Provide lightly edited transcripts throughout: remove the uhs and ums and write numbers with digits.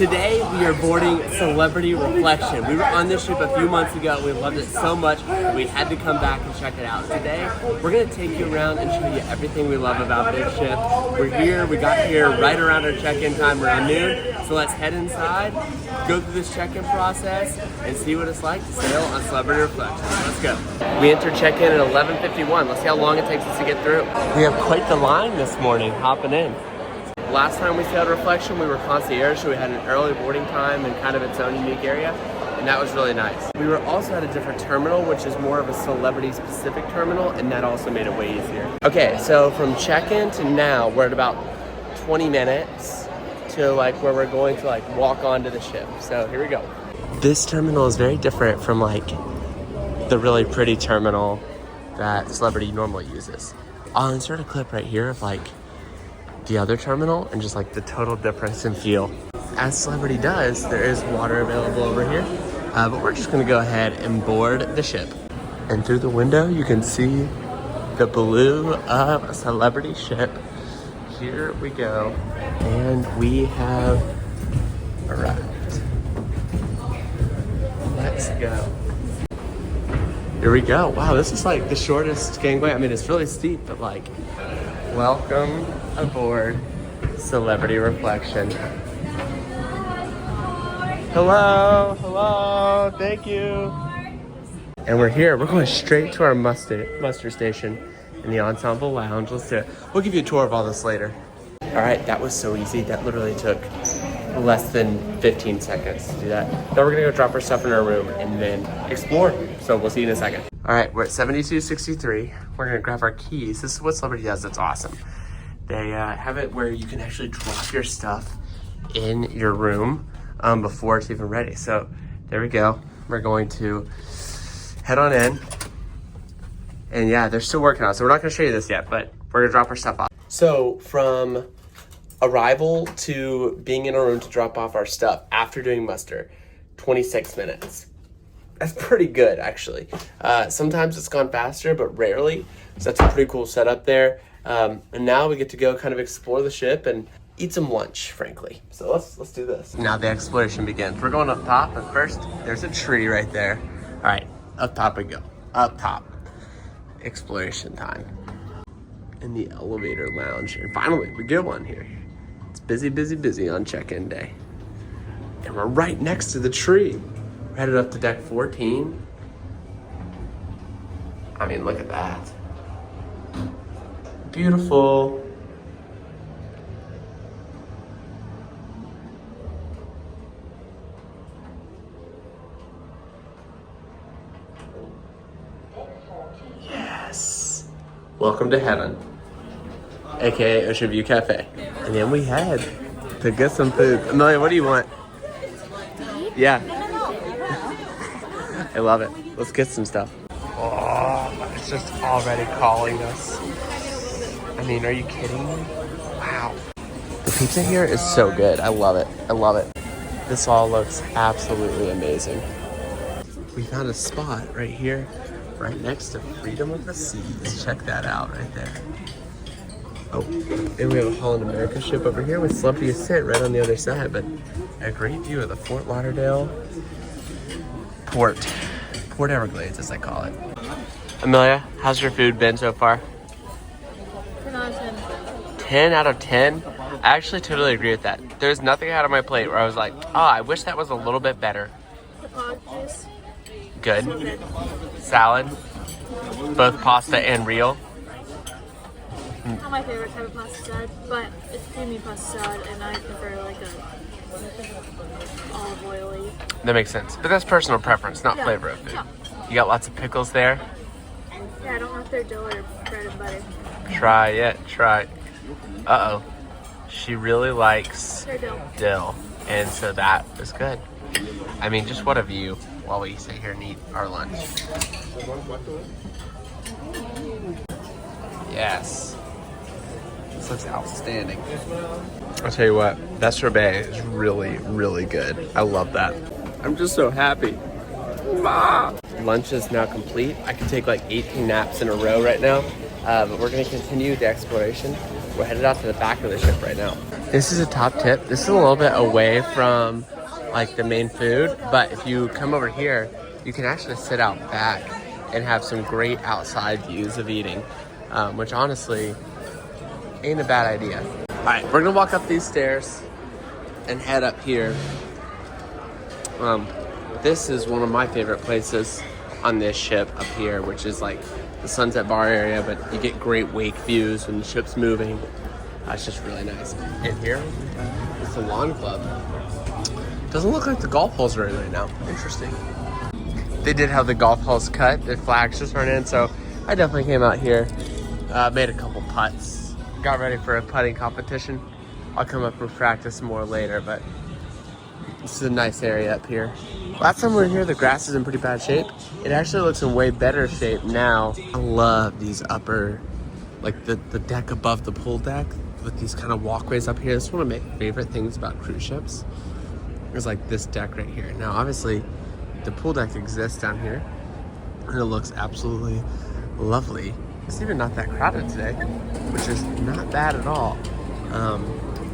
Today we are boarding Celebrity Reflection. We were on this ship a few months ago. We loved it so much that we had to come back and check it out. Today we're going to take you around and show you everything we love about this ship. We got here right around our check-in time around noon. So let's head inside, go through this check-in process, and see what it's like to sail on Celebrity Reflection. Let's go. We enter check-in at 11:51. Let's see how long it takes us to get through. We have quite the line this morning hopping in. Last time we sailed Reflection, we were concierge, so we had an early boarding time in kind of its own unique area, and that was really nice. We were also at a different terminal, which is more of a celebrity-specific terminal, and that also made it way easier. Okay, so from check-in to now, we're at about 20 minutes to like where we're going to like walk onto the ship. So here we go. This terminal is very different from like the really pretty terminal that Celebrity normally uses. I'll insert a clip right here of like the other terminal and just like the total difference in feel. As Celebrity does, there is water available over here, but we're just gonna go ahead and board the ship. And through the window, you can see the blue of a Celebrity ship. Here we go, and we have arrived. Let's go. Here we go. Wow, this is like the shortest gangway. I mean, it's really steep, but like, welcome aboard Celebrity Reflection. Hello, thank you. And we're here. We're going straight to our muster station in the Ensemble Lounge. Let's do it. We'll give you a tour of all this later. All right, that was so easy. That literally took less than 15 seconds to do that. Now we're gonna go drop our stuff in our room and then explore. So we'll see you in a second. All right, we're at 7263. We're gonna grab our keys. This is what Celebrity does that's awesome. They have it where you can actually drop your stuff in your room before it's even ready. So there we go. We're going to head on in. And yeah, they're still working on it. So we're not gonna show you this yet, but we're gonna drop our stuff off. So from arrival to being in a room to drop off our stuff after doing muster, 26 minutes. That's pretty good, actually. Sometimes it's gone faster, but rarely. So that's a pretty cool setup there. And now we get to go kind of explore the ship and eat some lunch, frankly. So let's do this. Now the exploration begins. We're going up top, but first there's a tree right there. All right, up top we go. Up top. Exploration time. In the elevator lounge. And finally, we get one here. It's busy on check-in day. And we're right next to the tree. We're headed up to deck 14. I mean, look at that. Beautiful. Yes. Welcome to heaven, aka Ocean View Cafe. And then we head to get some food. Amelia, what do you want? Yeah. I love it. Let's get some stuff. Oh, it's just already calling us. I mean, are you kidding me? Wow. The pizza here is so good. I love it. I love it. This all looks absolutely amazing. We found a spot right here, right next to Freedom of the Seas. Check that out right there. Oh, and we have a Holland America ship over here with Celebrity Ascent right on the other side, but a great view of the Fort Lauderdale Port Everglades, as I call it. Amelia, how's your food been so far? 10 out of 10. 10 out of 10? I actually totally agree with that. There's nothing out of my plate where I was like, oh, I wish that was a little bit better. The pod juice. Good. So good. Salad, both pasta and real. Not my favorite type of pasta salad, but it's creamy pasta salad, and I prefer like a olive oily. That makes sense. But that's personal preference, not Yeah. flavor of food. Yeah. You got lots of pickles there. Yeah, I don't know if they're dill or bread and butter. Try it. Uh-oh. She really likes They're dill. dill, and so that is good. I mean, just what a view while we sit here and eat our lunch. Yes. This looks outstanding. I'll tell you what, that sorbet is really, really good. I love that. I'm just so happy. Ah! Lunch is now complete. I could take like 18 naps in a row right now, but we're gonna continue the exploration. We're headed out to the back of the ship right now. This is a top tip. This is a little bit away from like the main food, but if you come over here, you can actually sit out back and have some great outside views of eating, which honestly ain't a bad idea. All right, we're gonna walk up these stairs and head up here. This is one of my favorite places on this ship up here, which is like the Sunset Bar area, but you get great wake views when the ship's moving. It's just really nice. And here is the lawn club. Doesn't look like the golf holes are in right now. Interesting. They did have the golf holes cut. The flags just weren't in, so I definitely came out here, made a couple putts, got ready for a putting competition. I'll come up and practice more later, but this is a nice area up here. Last time we were here, the grass is in pretty bad shape. It actually looks in way better shape now. I love these upper, like the deck above the pool deck with these kind of walkways up here. This is one of my favorite things about cruise ships. Is like this deck right here. Now, obviously, the pool deck exists down here, and it looks absolutely lovely. It's even not that crowded today, which is not bad at all.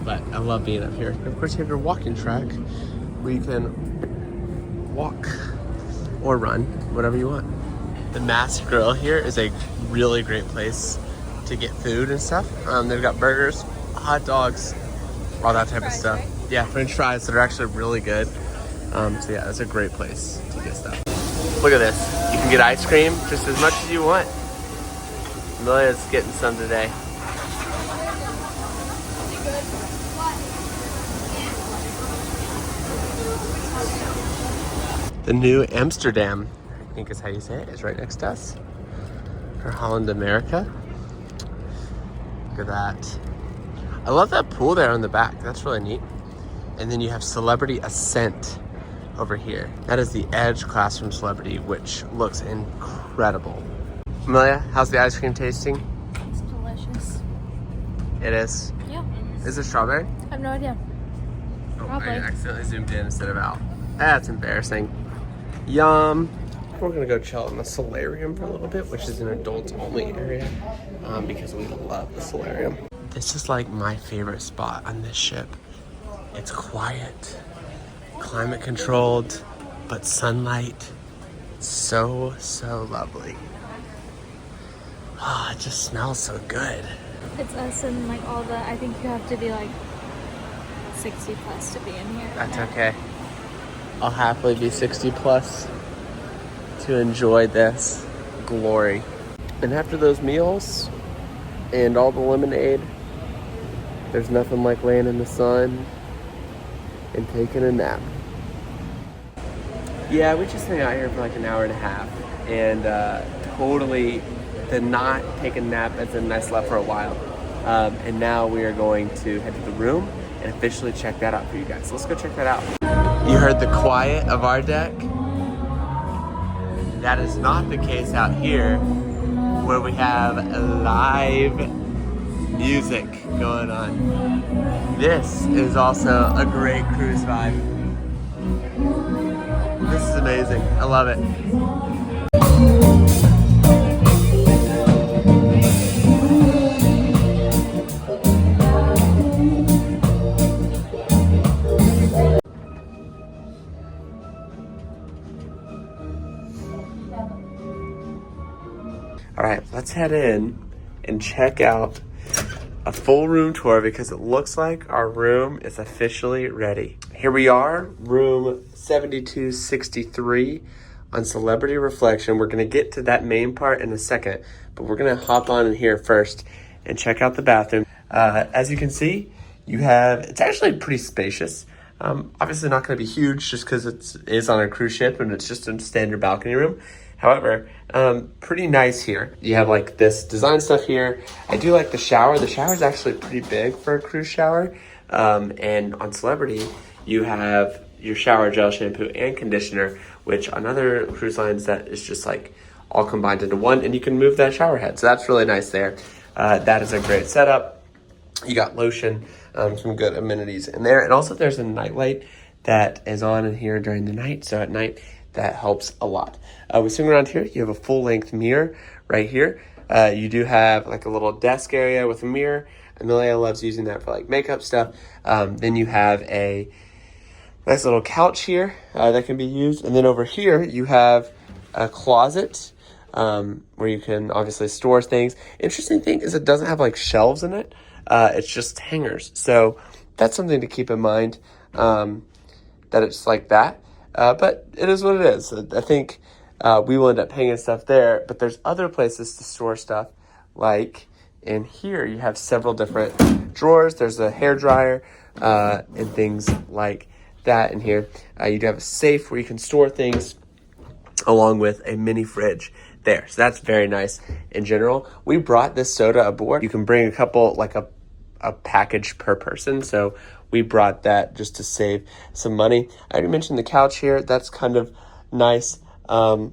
But I love being up here. And of course, you have your walking track where you can walk or run, whatever you want. The Mass Grill here is a really great place to get food and stuff. They've got burgers, hot dogs, all that type of stuff. Yeah, French fries that are actually really good. So yeah, it's a great place to get stuff. Look at this. You can get ice cream just as much as you want. Amelia's getting some today. The new Amsterdam, I think is how you say it, is right next to us. For Holland, America. Look at that. I love that pool there on the back. That's really neat. And then you have Celebrity Ascent over here. That is the Edge class from Celebrity, which looks incredible. Amelia, how's the ice cream tasting? It's delicious. It is? Yeah. Is it strawberry? I have no idea. Oh, Probably. I accidentally zoomed in instead of out. That's embarrassing. Yum. We're gonna go chill in the solarium for a little bit, which is an adults only area, because we love the solarium. This is like my favorite spot on this ship. It's quiet, climate controlled, but sunlight. So lovely. Oh, it just smells so good. It's us and like all the, I think you have to be like 60 plus to be in here. That's okay. I'll happily be 60 plus to enjoy this glory. And after those meals and all the lemonade, there's nothing like laying in the sun and taking a nap. Yeah, we just hung out here for like an hour and a half and totally did not take a nap as in I slept for a while. And now we are going to head to the room and officially check that out for you guys. So let's go check that out. You heard the quiet of our deck? That is not the case out here where we have live music going on. This is also a great cruise vibe. This is amazing. I love it. All right, let's head in and check out a full room tour because it looks like our room is officially ready. Here we are, room 7263 on Celebrity Reflection. We're gonna get to that main part in a second, but we're gonna hop on in here first and check out the bathroom. As you can see, it's actually pretty spacious. Obviously not gonna be huge just because it is on a cruise ship and it's just a standard balcony room. However, pretty nice here. You have like this design stuff here. I do like the shower. The shower is actually pretty big for a cruise shower. And on Celebrity, you have your shower gel, shampoo, and conditioner, which on other cruise lines, that is just like all combined into one, and you can move that shower head. So that's really nice there. That is a great setup. You got lotion, some good amenities in there. And also there's a nightlight that is on in here during the night. So at night, that helps a lot. We swing around here. You have a full-length mirror right here. You do have like a little desk area with a mirror. Amelia loves using that for like makeup stuff. Then you have a nice little couch here that can be used. And then over here, you have a closet where you can obviously store things. Interesting thing is it doesn't have like shelves in it. It's just hangers. So that's something to keep in mind, that it's like that. But it is what it is. I think we will end up hanging stuff there, but there's other places to store stuff. Like in here, you have several different drawers. There's a hair dryer and things like that in here. You do have a safe where you can store things, along with a mini fridge there. So that's very nice in general. We brought this soda aboard. You can bring a couple, like a package per person. So we brought that just to save some money. I already mentioned the couch here. That's kind of nice. So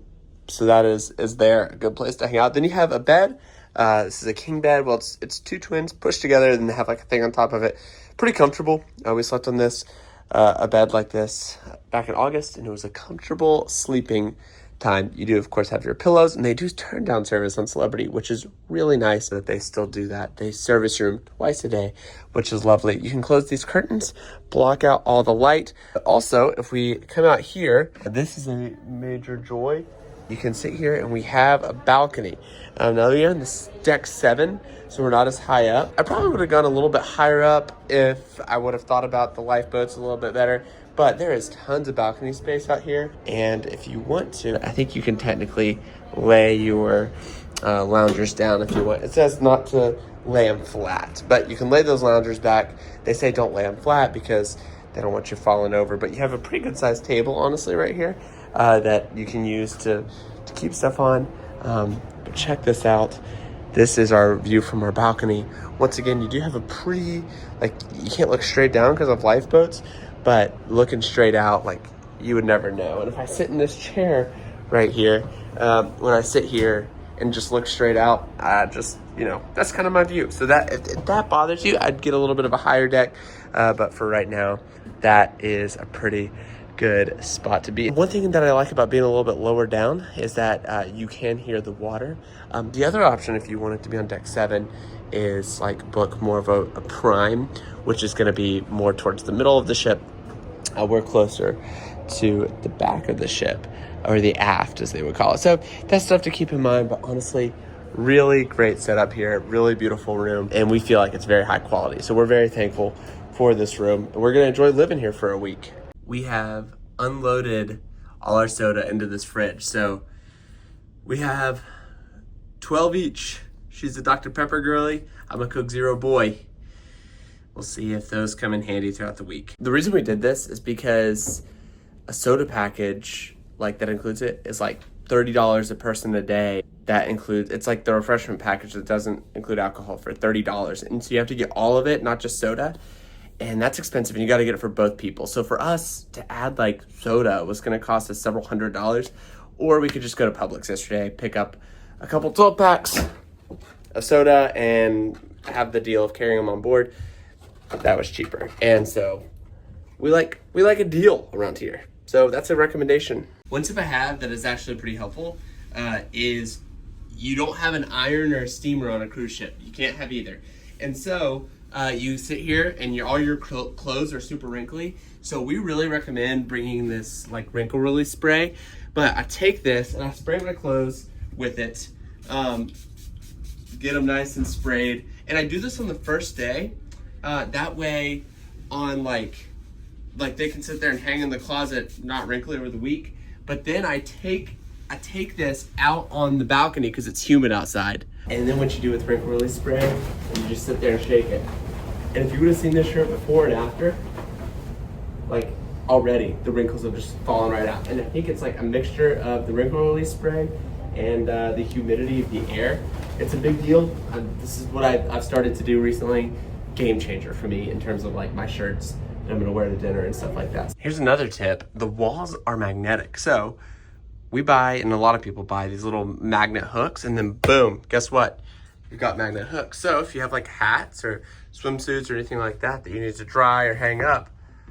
that is there, a good place to hang out. Then you have a bed. This is a king bed. Well, it's two twins pushed together, and they have like a thing on top of it. Pretty comfortable. We slept on this, a bed like this back in August, and it was a comfortable sleeping time. You do, of course, have your pillows, and they do turn down service on Celebrity, which is really nice that they still do that. They service your room twice a day, which is lovely. You can close these curtains, block out all the light. Also, if we come out here, this is a major joy. You can sit here, and we have a balcony. Now we're on this deck 7, so we're not as high up. I probably would have gone a little bit higher up if I would have thought about the lifeboats a little bit better. But there is tons of balcony space out here. And if you want to, I think you can technically lay your loungers down if you want. It says not to lay them flat, but you can lay those loungers back. They say don't lay them flat because they don't want you falling over. But you have a pretty good sized table, honestly, right here that you can use to keep stuff on. But check this out. This is our view from our balcony. Once again, you do have a pretty, like, you can't look straight down because of lifeboats, but looking straight out, like, you would never know. And if I sit in this chair right here, when I sit here and just look straight out, just, you know, that's kind of my view. So that if that bothers you, I'd get a little bit of a higher deck. But for right now, that is a pretty good spot to be. One thing that I like about being a little bit lower down is that you can hear the water. The other option, if you wanted to be on deck 7, is like book more of a prime, which is going to be more towards the middle of the ship. We're closer to the back of the ship, or the aft as they would call it. So that's stuff to keep in mind, but honestly, really great setup here, really beautiful room, and we feel like it's very high quality. So we're very thankful for this room, and we're going to enjoy living here for a week. We have unloaded all our soda into this fridge. So we have 12 each. She's a Dr. Pepper girly. I'm a Coke Zero boy. We'll see if those come in handy throughout the week. The reason we did this is because a soda package like that includes it is like $30 a person a day. That includes, it's like the refreshment package that doesn't include alcohol for $30. And so you have to get all of it, not just soda. And that's expensive, and you got to get it for both people. So for us to add like soda was going to cost us several $100s, or we could just go to Publix yesterday, pick up a couple 12 packs of soda and have the deal of carrying them on board. That was cheaper. And so we like a deal around here. So that's a recommendation. One tip I have that is actually pretty helpful is you don't have an iron or a steamer on a cruise ship. You can't have either. And so you sit here and all your clothes are super wrinkly. So we really recommend bringing this like wrinkle release spray. But I take this and I spray my clothes with it, get them nice and sprayed. And I do this on the first day. That way on like they can sit there and hang in the closet, not wrinkly over the week. But then I take this out on the balcony because it's humid outside. And then what you do with wrinkle release spray, you just sit there and shake it. And if you would have seen this shirt before and after, like already the wrinkles have just fallen right out. And I think it's like a mixture of the wrinkle release spray and the humidity of the air. It's a big deal. This is what I've started to do recently. Game changer for me in terms of like my shirts that I'm gonna wear to dinner and stuff like that. Here's another tip. The walls are magnetic. So we buy, and a lot of people buy, these little magnet hooks, and then boom, guess what? You've got magnet hooks. So if you have like hats or swimsuits or anything like that you need to dry or hang up,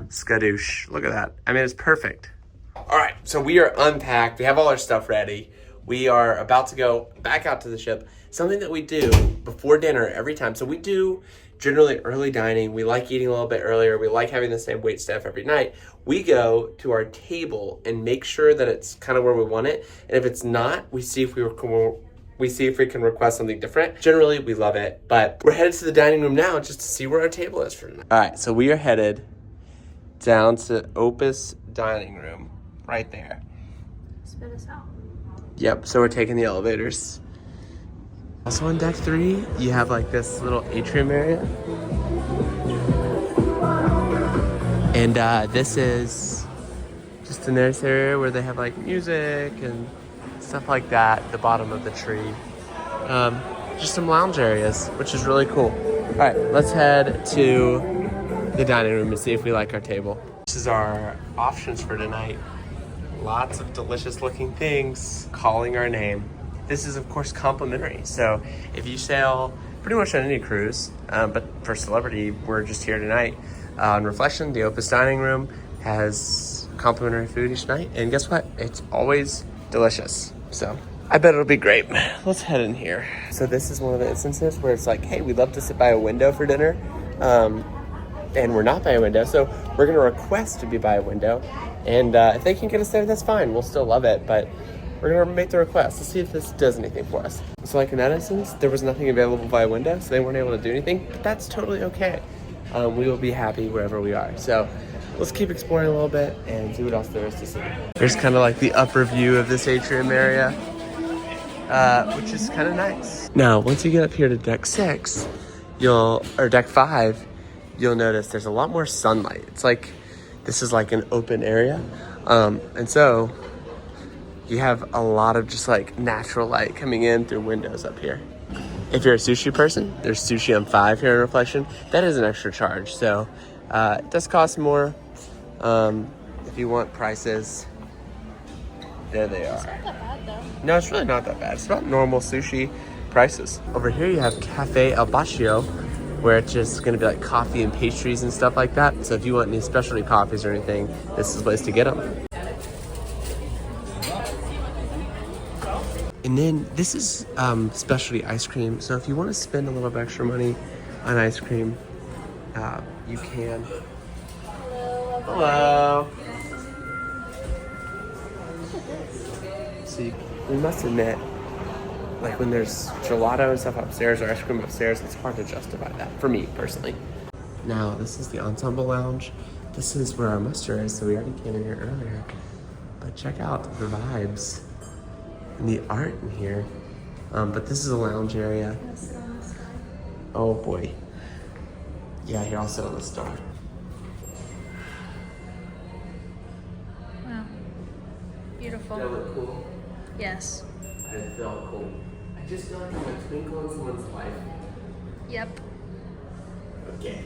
skadoosh, look at that. I mean, it's perfect. All right, so we are unpacked. We have all our stuff ready. We are about to go back out to the ship. Something that we do before dinner every time. So we do generally early dining. We like eating a little bit earlier. We like having the same wait staff every night. We go to our table and make sure that it's kind of where we want it. And if it's not, we see if we can request something different. Generally, we love it, but we're headed to the dining room now just to see where our table is for tonight. All right, so we are headed down to Opus Dining Room, right there. Spit us out. Yep, so we're taking the elevators. Also on deck 3, you have like this little atrium area. And this is just a nice area where they have like music and stuff like that at the bottom of the tree. Just some lounge areas, which is really cool. All right, let's head to the dining room and see if we like our table. This is our options for tonight. Lots of delicious looking things calling our name. This is of course complimentary. So if you sail pretty much on any cruise, but for Celebrity, we're just here tonight. On Reflection, the Opus Dining Room has complimentary food each night. And guess what? It's always delicious. So I bet it'll be great. Let's head in here. So this is one of the instances where it's like, hey, we'd love to sit by a window for dinner. And we're not by a window, so we're gonna request to be by a window. And if they can get us there, that's fine. We'll still love it, but we're gonna make the request. Let's see if this does anything for us. So like in that instance, there was nothing available by a window, so they weren't able to do anything, but that's totally okay. We will be happy wherever we are. So let's keep exploring a little bit and see what else there is to see. There's kind of like the upper view of this atrium area, which is kind of nice. Now, once you get up here to deck 6, or deck 5, you'll notice there's a lot more sunlight. It's like, this is like an open area. And so you have a lot of just like natural light coming in through windows up here. If you're a sushi person, there's sushi on 5 here in Reflection. That is an extra charge. So it does cost more. If you want prices, there they are. It's not that bad though. No, it's really not that bad. It's about normal sushi prices. Over here you have Cafe El Bacio, where it's just gonna be like coffee and pastries and stuff like that. So if you want any specialty coffees or anything, this is the place to get them. And then this is specialty ice cream. So if you want to spend a little bit extra money on ice cream, you can. Hello. See, we must admit, like when there's gelato and stuff upstairs or ice cream upstairs, it's hard to justify that for me personally. Now this is the Ensemble Lounge. This is where our muster is, so we already came in here earlier. But check out the vibes and the art in here. But this is a lounge area. Oh boy. Yeah, here I'll sit on the star. Wow. Beautiful. Does that look cool? Yes. It felt cool. I just feel like I'm a twinkle in someone's life. Yep. Okay.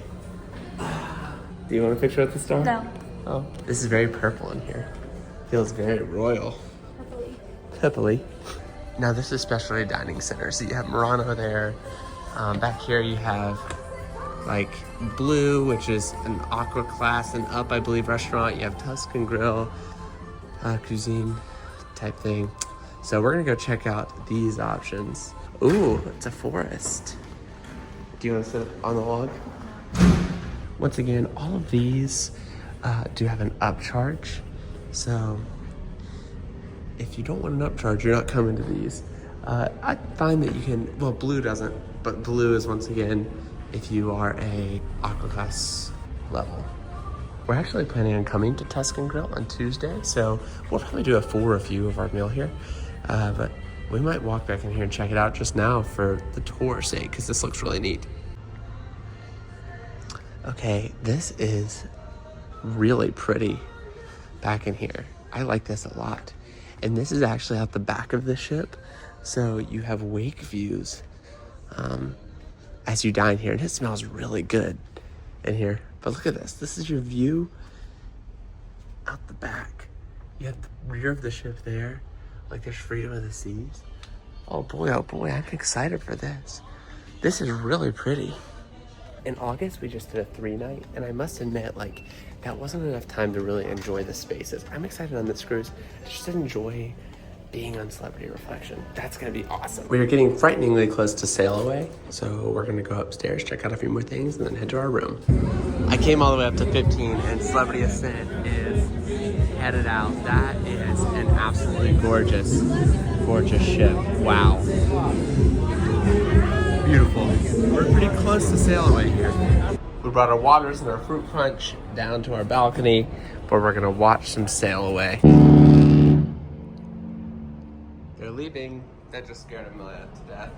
Do you want a picture at the star? No. Oh, this is very purple in here. Feels very royal. Happily. Happily. Now this is specialty dining center. So you have Murano there. Back here you have like Blue, which is an aqua class and up, I believe, restaurant. You have Tuscan Grill, cuisine type thing. So we're gonna go check out these options. Ooh, it's a forest. Do you want to sit on the log? Once again, all of these do have an upcharge. So if you don't want an upcharge, you're not coming to these. I find that you can, well, Blue doesn't, but Blue is once again if you are a aqua class level. We're actually planning on coming to Tuscan Grill on Tuesday, so we'll probably do a full review of our meal here. But we might walk back in here and check it out just now for the tour's sake, because this looks really neat. Okay, this is really pretty back in here. I like this a lot. And this is actually at the back of the ship, so you have wake views as you dine here, and it smells really good in here. But look at this. This is your view out the back. You have the rear of the ship there. Like there's freedom of the seas. Oh boy, I'm excited for this. This is really pretty. In August, we just did a 3-night, and I must admit, like, that wasn't enough time to really enjoy the spaces. I'm excited on this cruise to just enjoy being on Celebrity Reflection. That's gonna be awesome. We are getting frighteningly close to sail away, so we're gonna go upstairs, check out a few more things, and then head to our room. I came all the way up to 15, and Celebrity Ascent is headed out. That is an absolutely gorgeous, gorgeous ship. Wow. Beautiful. We're pretty close to sail away here. We brought our waters and our fruit punch down to our balcony, where we're gonna watch some sail away. They're leaving. That just scared Amelia to death.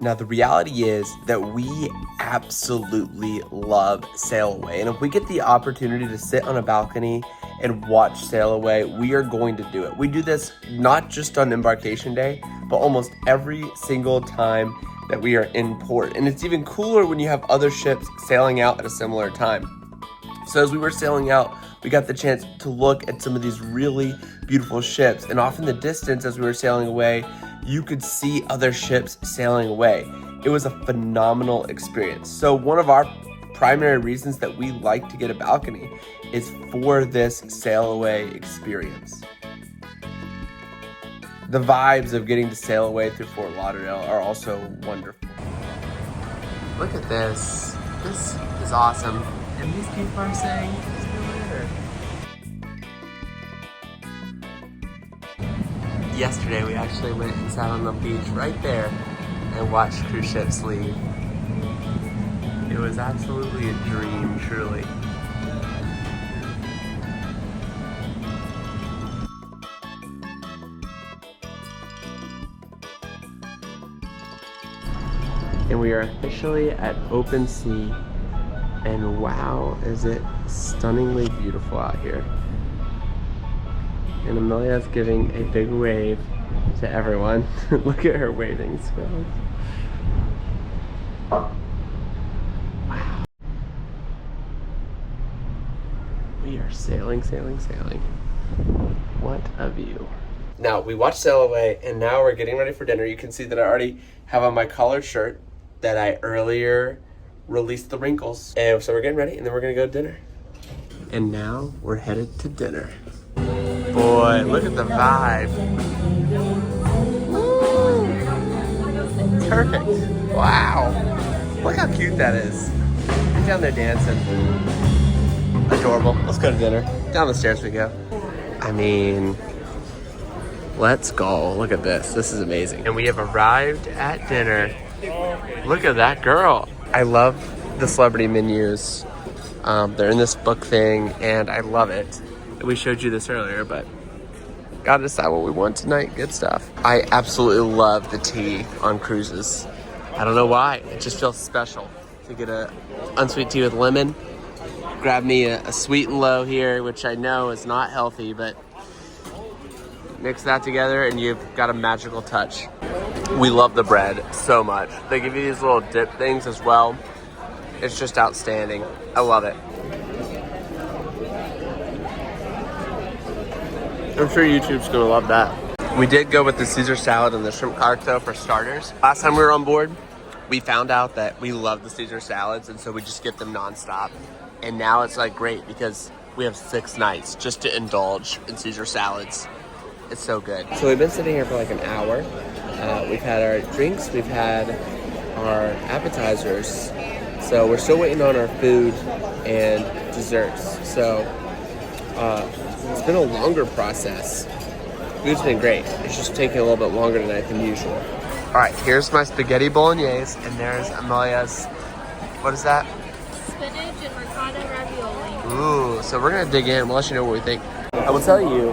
Now the reality is that we absolutely love sail away, and if we get the opportunity to sit on a balcony and watch sail away, we are going to do it. We do this not just on Embarkation Day, but almost every single time that we are in port. And it's even cooler when you have other ships sailing out at a similar time. So as we were sailing out, we got the chance to look at some of these really beautiful ships. And off in the distance, as we were sailing away, you could see other ships sailing away. It was a phenomenal experience. So one of our primary reasons that we like to get a balcony is for this sail away experience. The vibes of getting to sail away through Fort Lauderdale are also wonderful. Look at this. This is awesome. And these people are saying, "It's the winter." Yesterday we actually went and sat on the beach right there and watched cruise ships leave. It was absolutely a dream, truly. And we are officially at open sea, and wow, is it stunningly beautiful out here. And Amelia's giving a big wave to everyone. Look at her waving skills. Wow. We are sailing, sailing, sailing. What a view. Now, we watched sail away, and now we're getting ready for dinner. You can see that I already have on my collared shirt that I earlier released the wrinkles. And so we're getting ready, and then we're gonna go to dinner. And now we're headed to dinner. Boy, look at the vibe. Woo. Perfect. Wow. Look how cute that is. They're down there dancing. Adorable. Let's go to dinner. Down the stairs we go. I mean, let's go. Look at this. This is amazing. And we have arrived at dinner. Look at that girl. I love the celebrity menus. They're in this book thing, and I love it. We showed you this earlier, but gotta decide what we want tonight. Good stuff. I absolutely love the tea on cruises. I don't know why. It just feels special to get a unsweet tea with lemon. Grab me a sweet and low here, which I know is not healthy, but mix that together and you've got a magical touch. We love the bread so much. They give you these little dip things as well. It's just outstanding. I love it. I'm sure YouTube's gonna love that. We did go with the Caesar salad and the shrimp cocktail for starters. Last time we were on board, we found out that we love the Caesar salads, and so we just get them nonstop. And now it's like great because we have 6 nights just to indulge in Caesar salads. It's so good. So we've been sitting here for like an hour. We've had our drinks, we've had our appetizers. So we're still waiting on our food and desserts. So it's been a longer process. Food's been great. It's just taking a little bit longer tonight than usual. All right, here's my spaghetti bolognese, and there's Amelia's, what is that? Spinach and ricotta ravioli. Ooh, so we're gonna dig in. We'll let you know what we think. I will tell you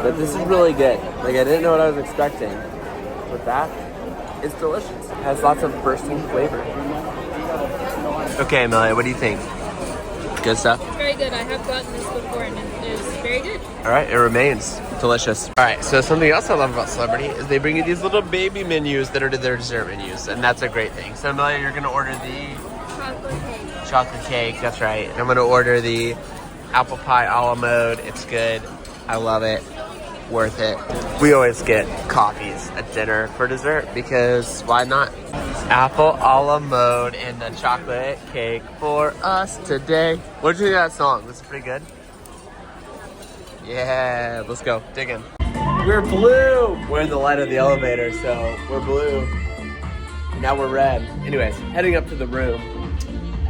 that this is really good. Like, I didn't know what I was expecting, but that is delicious. It has lots of bursting flavor. Okay, Amelia, what do you think? Good stuff? It's very good. I have gotten this before and it is very good. All right, it remains delicious. All right, so something else I love about Celebrity is they bring you these little baby menus that are their dessert menus, and that's a great thing. So Amelia, you're gonna order the Chocolate cake. chocolate cake, that's right. And I'm gonna order the apple pie a la mode. It's good. I love it. Worth it. We always get coffees at dinner for dessert because why not? Apple a la mode and the chocolate cake for us today. What did you think of that song? Was it pretty good? Yeah, let's go. Dig in. We're blue. We're in the light of the elevator, so we're blue. Now we're red. Anyways, heading up to the room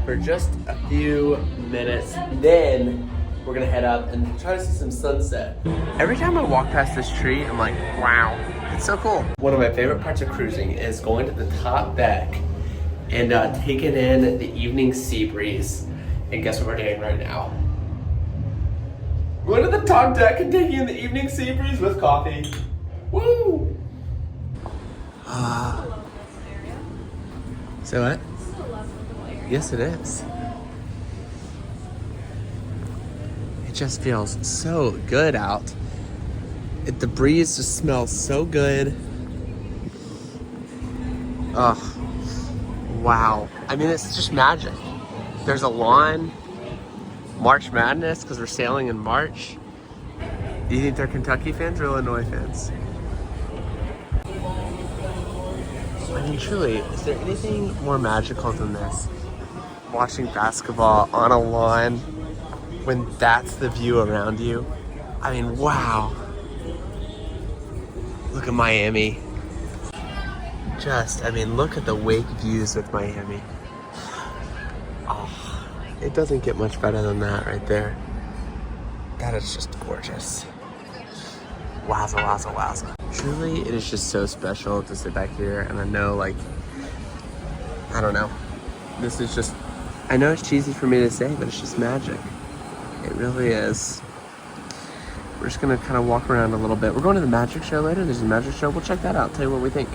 for just a few minutes. Then we're gonna head up and try to see some sunset. Every time I walk past this tree, I'm like, wow, it's so cool. One of my favorite parts of cruising is going to the top deck and taking in the evening sea breeze. And guess what we're doing right now? Going to the top deck and taking in the evening sea breeze with coffee. Woo! So what? Yes, it is. It just feels so good out. The breeze just smells so good. Oh, wow. I mean, it's just magic. There's a lawn, March Madness, because we're sailing in March. Do you think they're Kentucky fans or Illinois fans? I mean, truly, is there anything more magical than this? Watching basketball on a lawn when that's the view around you. I mean, wow. Look at Miami. I mean, look at the wake views with Miami. Oh, it doesn't get much better than that right there. That is just gorgeous. Wowza, wowza, wowza. Truly, it is just so special to sit back here, and I know, like, I don't know. This is just, I know it's cheesy for me to say, but it's just magic. It really is. We're just gonna kind of walk around a little bit. We're going to the magic show later. There's a magic show. We'll check that out. Tell you what we think.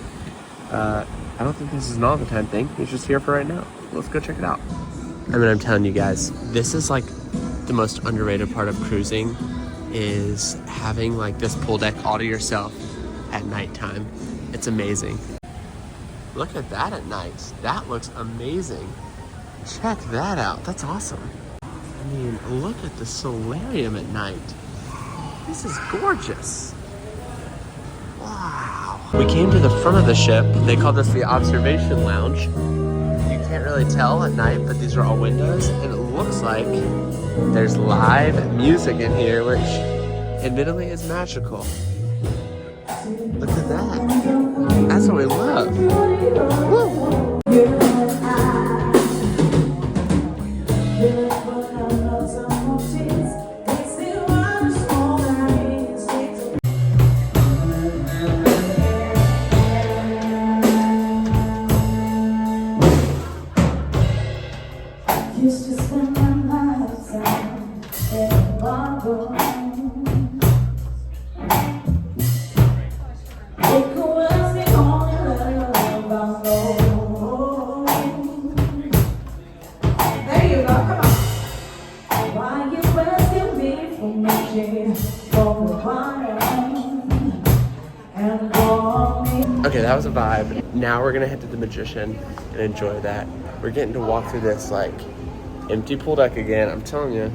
I don't think this is an all the time thing. It's just here for right now. Let's go check it out. I mean, I'm telling you guys, this is like the most underrated part of cruising, is having like this pool deck all to yourself at nighttime. It's amazing. Look at that at night. That looks amazing. Check that out. That's awesome. I mean, look at the solarium at night. This is gorgeous. Wow. We came to the front of the ship. They called this the observation lounge. You can't really tell at night, but these are all windows, and it looks like there's live music in here, which admittedly is magical. Look at that. That's what we love. Woo. Okay, that was a vibe. Now we're gonna head to the Magician and enjoy that. We're getting to walk through this like empty pool deck again. I'm telling you,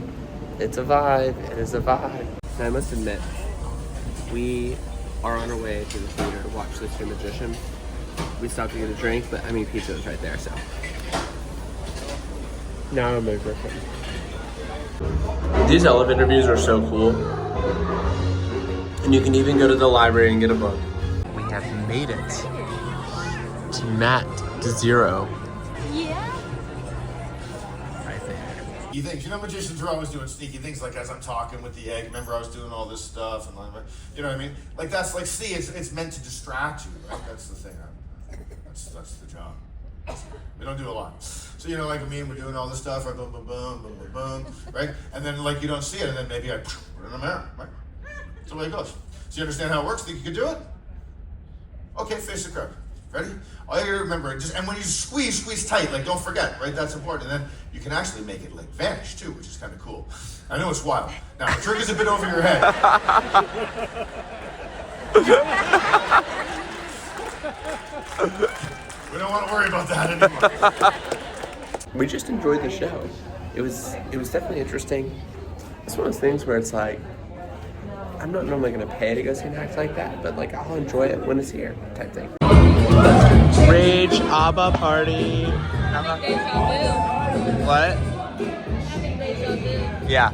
it's a vibe. It is a vibe. And I must admit, we are on our way to the theater to watch this new Magician. We stopped to get a drink, but I mean, pizza is right there, so. Now I'm over it. These elevator views are so cool. And you can even go to the library and get a book. We have made it to Mat Zero. Yeah. Right there. You think, magicians are always doing sneaky things, like as I'm talking with the egg, remember I was doing all this stuff, and like, you know what I mean? Like that's like, see, it's meant to distract you, right? That's the thing. That's the job. We don't do a lot. So, like me, we're doing all this stuff, right? Boom, boom, boom, boom, boom, boom, right? And then like you don't see it, and then maybe I put it in the mirror, right? That's the way it goes. So you understand how it works? Think you could do it? Okay, face the crowd. Ready? All you gotta remember, and when you squeeze tight, like don't forget, right? That's important. And then you can actually make it like vanish too, which is kind of cool. I know it's wild. Now, the trick is a bit over your head. We don't want to worry about that anymore. We just enjoyed the show. It was definitely interesting. It's one of those things where it's like, I'm not normally gonna pay to go see an act like that, but like I'll enjoy it when it's here, type thing. Rage ABBA party. What? Yeah.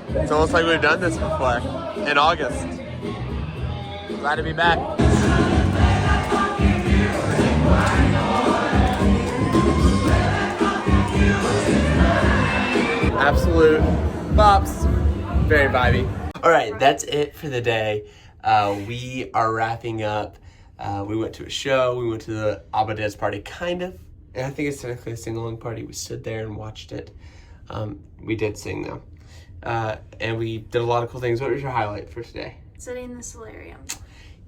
It's almost like we've done this before in August. Glad to be back. Absolute bops. Very vibey. All right, that's it for the day. We are wrapping up. We went to a show. We went to the Abba Dance party, kind of. And I think it's technically a sing-along party. We stood there and watched it. We did sing though. And we did a lot of cool things. What was your highlight for today? Sitting in the solarium.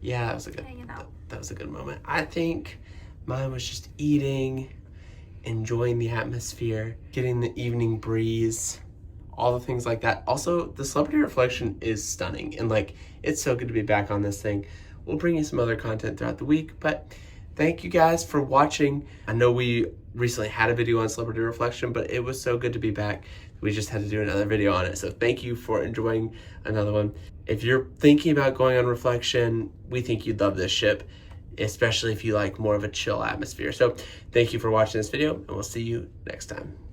Yeah, that was a good. Hanging out. That was a good moment. I think mine was just eating, enjoying the atmosphere, getting the evening breeze, all the things like that. Also, the celebrity reflection is stunning, and like it's so good to be back on this thing. We'll bring you some other content throughout the week, but thank you guys for watching. I know we recently had a video on celebrity reflection, but it was so good to be back. We just had to do another video on it. So thank you for enjoying another one. If you're thinking about going on reflection, we think you'd love this ship, especially if you like more of a chill atmosphere. So thank you for watching this video, and we'll see you next time.